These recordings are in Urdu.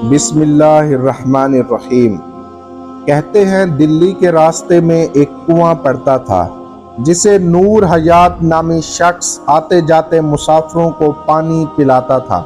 بسم اللہ الرحمن الرحیم۔ کہتے ہیں دلی کے راستے میں ایک کنواں پڑتا تھا جسے نور حیات نامی شخص آتے جاتے مسافروں کو پانی پلاتا تھا۔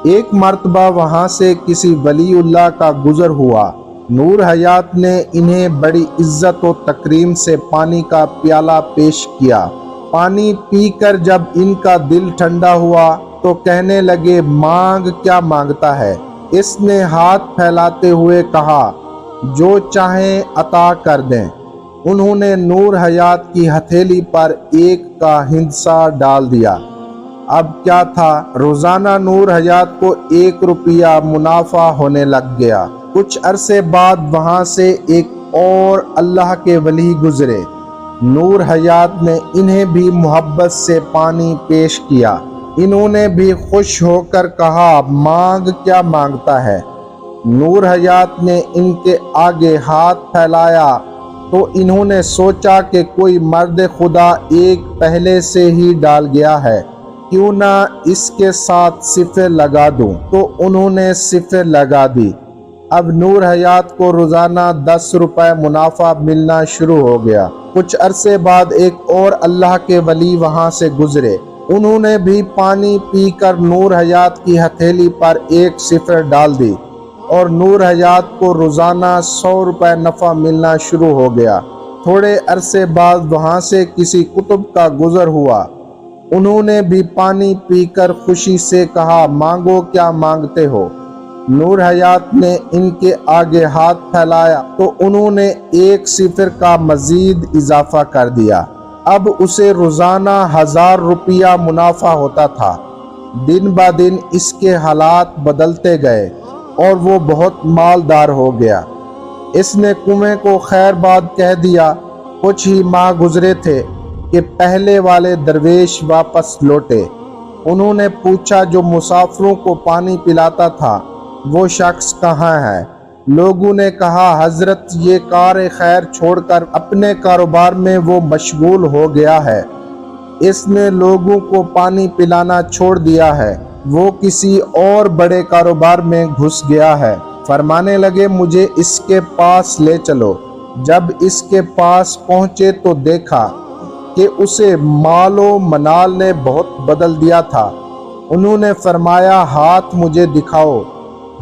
ایک مرتبہ وہاں سے کسی ولی اللہ کا گزر ہوا۔ نور حیات نے انہیں بڑی عزت و تکریم سے پانی کا پیالہ پیش کیا۔ پانی پی کر جب ان کا دل ٹھنڈا ہوا تو کہنے لگے، مانگ کیا مانگتا ہے؟ اس نے ہاتھ پھیلاتے ہوئے کہا، جو چاہیں عطا کر دیں۔ انہوں نے نور حیات کی ہتھیلی پر ایک کا ہندسہ ڈال دیا۔ اب کیا تھا، روزانہ نور حیات کو 1 روپیہ منافع ہونے لگ گیا۔ کچھ عرصے بعد وہاں سے ایک اور اللہ کے ولی گزرے۔ نور حیات نے انہیں بھی محبت سے پانی پیش کیا۔ انہوں نے بھی خوش ہو کر کہا، مانگ کیا مانگتا ہے؟ نور حیات نے ان کے آگے ہاتھ پھیلایا تو انہوں نے سوچا کہ کوئی مرد خدا ایک پہلے سے ہی ڈال گیا ہے، کیوں نہ اس کے ساتھ صفر لگا دوں، تو انہوں نے صفر لگا دی۔ اب نور حیات کو روزانہ 10 روپے منافع ملنا شروع ہو گیا۔ کچھ عرصے بعد ایک اور اللہ کے ولی وہاں سے گزرے۔ انہوں نے بھی پانی پی کر نور حیات کی ہتھیلی پر 1 صفر ڈال دی اور نور حیات کو روزانہ 100 روپے نفع ملنا شروع ہو گیا۔ تھوڑے عرصے بعد وہاں سے کسی کتب کا گزر ہوا۔ انہوں نے بھی پانی پی کر خوشی سے کہا، مانگو کیا مانگتے ہو؟ نور حیات نے ان کے آگے ہاتھ پھیلایا تو انہوں نے 1 صفر کا مزید اضافہ کر دیا۔ اب اسے روزانہ 1000 روپیہ منافع ہوتا تھا۔ دن بہ دن اس کے حالات بدلتے گئے اور وہ بہت مالدار ہو گیا۔ اس نے کنویں کو خیر باد کہہ دیا۔ کچھ ہی ماہ گزرے تھے کہ پہلے والے درویش واپس لوٹے۔ انہوں نے پوچھا، جو مسافروں کو پانی پلاتا تھا وہ شخص کہاں ہے؟ لوگوں نے کہا، حضرت یہ کار خیر چھوڑ کر اپنے کاروبار میں وہ مشغول ہو گیا ہے۔ اس نے لوگوں کو پانی پلانا چھوڑ دیا ہے، وہ کسی اور بڑے کاروبار میں گھس گیا ہے۔ فرمانے لگے، مجھے اس کے پاس لے چلو۔ جب اس کے پاس پہنچے تو دیکھا کہ اسے مال و منال نے بہت بدل دیا تھا۔ انہوں نے فرمایا، ہاتھ مجھے دکھاؤ۔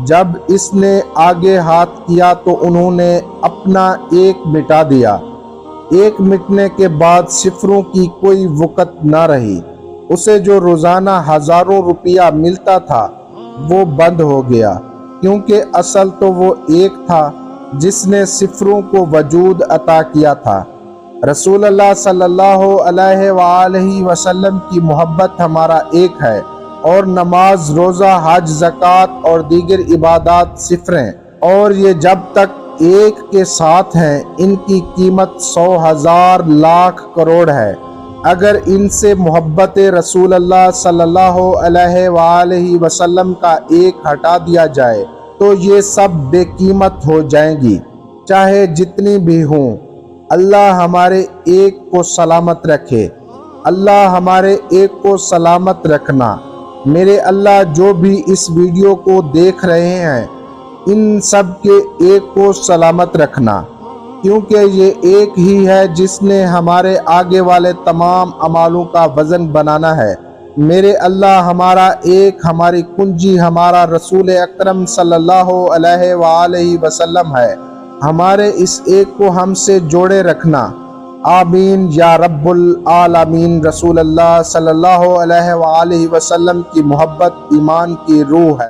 جب اس نے آگے ہاتھ کیا تو انہوں نے اپنا 1 مٹا دیا۔ 1 مٹنے کے بعد صفروں کی کوئی وقت نہ رہی۔ اسے جو روزانہ ہزاروں روپیہ ملتا تھا وہ بند ہو گیا، کیونکہ اصل تو وہ ایک تھا جس نے صفروں کو وجود عطا کیا تھا۔ رسول اللہ صلی اللہ علیہ وآلہ وسلم کی محبت ہمارا ایک ہے، اور نماز، روزہ، حج، زکوٰۃ اور دیگر عبادات صفریں، اور یہ جب تک ایک کے ساتھ ہیں ان کی قیمت 100 ہزار لاکھ کروڑ ہے۔ اگر ان سے محبت رسول اللہ صلی اللہ علیہ وآلہ وسلم کا ایک ہٹا دیا جائے تو یہ سب بے قیمت ہو جائیں گی، چاہے جتنی بھی ہوں۔ اللہ ہمارے ایک کو سلامت رکھے۔ اللہ ہمارے ایک کو سلامت رکھنا۔ میرے اللہ، جو بھی اس ویڈیو کو دیکھ رہے ہیں ان سب کے ایک کو سلامت رکھنا، کیونکہ یہ ایک ہی ہے جس نے ہمارے آگے والے تمام اعمالوں کا وزن بنانا ہے۔ میرے اللہ، ہمارا ایک، ہماری کنجی ہمارا رسول اکرم صلی اللہ علیہ وآلہ وسلم ہے۔ ہمارے اس ایک کو ہم سے جوڑے رکھنا، آمین یا رب العالمین۔ رسول اللہ صلی اللہ علیہ وآلہ وسلم کی محبت ایمان کی روح ہے۔